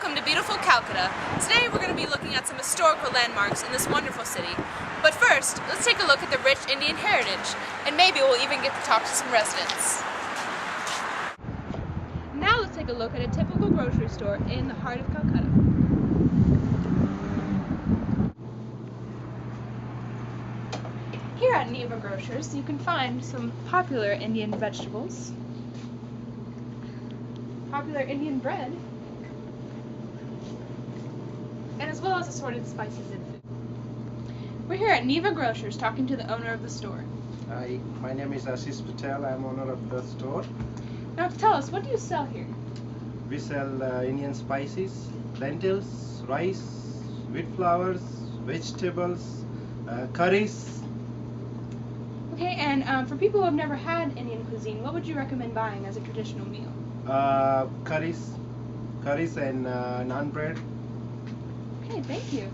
welcome to beautiful Calcutta. Today we're going to be looking at some historical landmarks in this wonderful city. But first, let's take a look at the rich Indian heritage, and maybe we'll even get to talk to some residents. Now let's take a look at a typical grocery store in the heart of Calcutta. Here at Neva Grocers, you can find some popular Indian vegetables, popular Indian bread, and as well as assorted spices and food. We're here at Neva Grocers talking to the owner of the store. Hi, my name is Ashish Patel. I'm owner of the store. Now tell us, what do you sell here? We sell Indian spices, lentils, rice, wheat flours, vegetables, curries. Okay, and for people who have never had Indian cuisine, what would you recommend buying as a traditional meal? Curries and naan bread. Okay, thank you.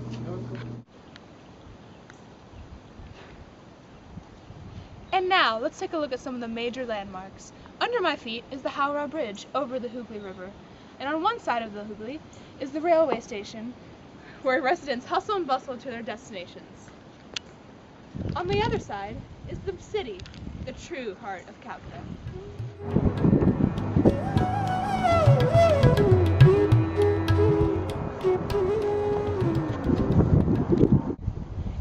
And now, let's take a look at some of the major landmarks. Under my feet is the Howrah Bridge over the Hooghly River. And on one side of the Hooghly is the railway station, where residents hustle and bustle to their destinations. On the other side is the city, the true heart of Calcutta.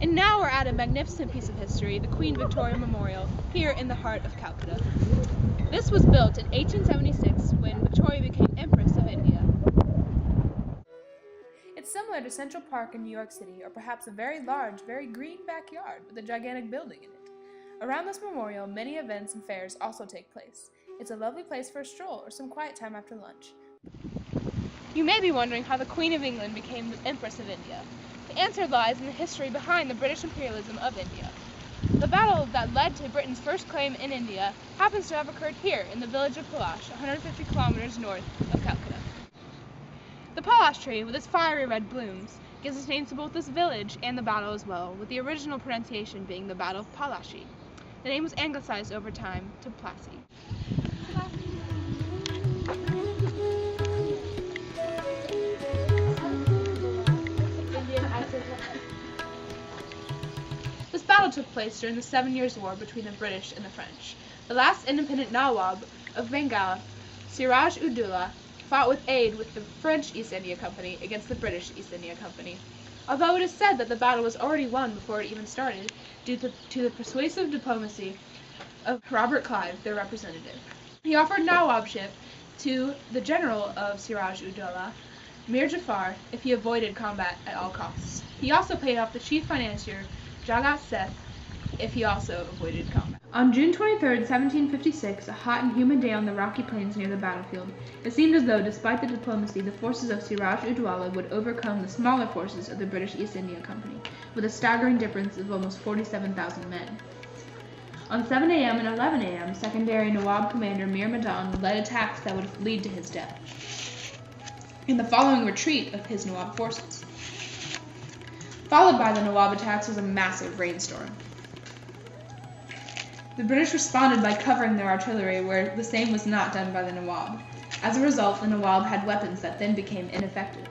And now we're at a magnificent piece of history, the Queen Victoria Memorial, here in the heart of Calcutta. This was built in 1876 when Victoria became Empress of India. It's similar to Central Park in New York City, or perhaps a very large, very green backyard with a gigantic building in it. Around this memorial, many events and fairs also take place. It's a lovely place for a stroll or some quiet time after lunch. You may be wondering how the Queen of England became the Empress of India. The answer lies in the history behind the British imperialism of India. The battle that led to Britain's first claim in India happens to have occurred here in the village of Palash, 150 kilometers north of Calcutta. The Palash tree, with its fiery red blooms, gives its name to both this village and the battle as well, with the original pronunciation being the Battle of Palashi. The name was anglicized over time to Plassey. This battle took place during the 7 Years' War between the British and the French. The last independent Nawab of Bengal, Siraj-ud-Dowlah, fought with aid with the French East India Company against the British East India Company. Although it is said that the battle was already won before it even started, due to the persuasive diplomacy of Robert Clive, their representative. He offered Nawabship to the general of Siraj-ud-Dowlah, Mir Jafar, if he avoided combat at all costs. He also paid off the chief financier, Jagat Seth, if he also avoided combat. On June 23, 1756, a hot and humid day on the rocky plains near the battlefield, it seemed as though, despite the diplomacy, the forces of Siraj-ud-Dowlah would overcome the smaller forces of the British East India Company, with a staggering difference of almost 47,000 men. On 7 a.m. and 11 a.m., secondary Nawab commander Mir Madan led attacks that would lead to his death, in the following retreat of his Nawab forces. Followed by the Nawab attacks was a massive rainstorm. The British responded by covering their artillery where the same was not done by the Nawab. As a result, the Nawab had weapons that then became ineffective.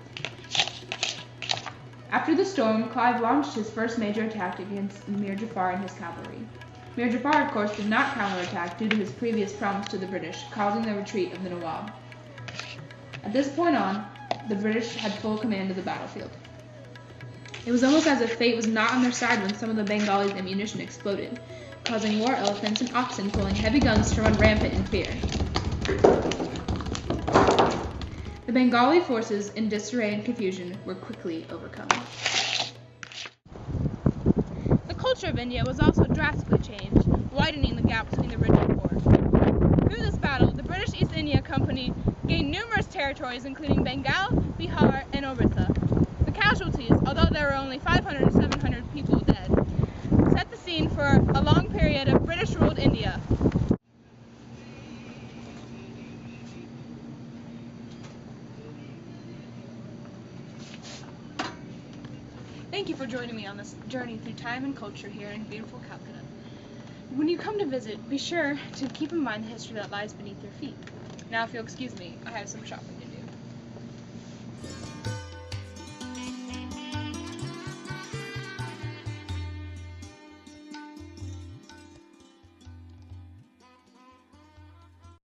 After the storm, Clive launched his first major attack against Mir Jafar and his cavalry. Mir Jafar, of course, did not counterattack due to his previous promise to the British, causing the retreat of the Nawab. At this point on, the British had full command of the battlefield. It was almost as if fate was not on their side when some of the Bengalis' ammunition exploded, causing war elephants and oxen pulling heavy guns to run rampant in fear. The Bengali forces, in disarray and confusion, were quickly overcome. The culture of India was also drastically changed, widening the gap between the rich and poor. Through this battle, the British East India Company gained numerous territories including Bengal, Bihar, and Orissa. The casualties, although there were only 500 to 700 people dead, set the scene for a long period of British-ruled India. Thank you for joining me on this journey through time and culture here in beautiful Calcutta. When you come to visit, be sure to keep in mind the history that lies beneath your feet. Now, if you'll excuse me, I have some shopping.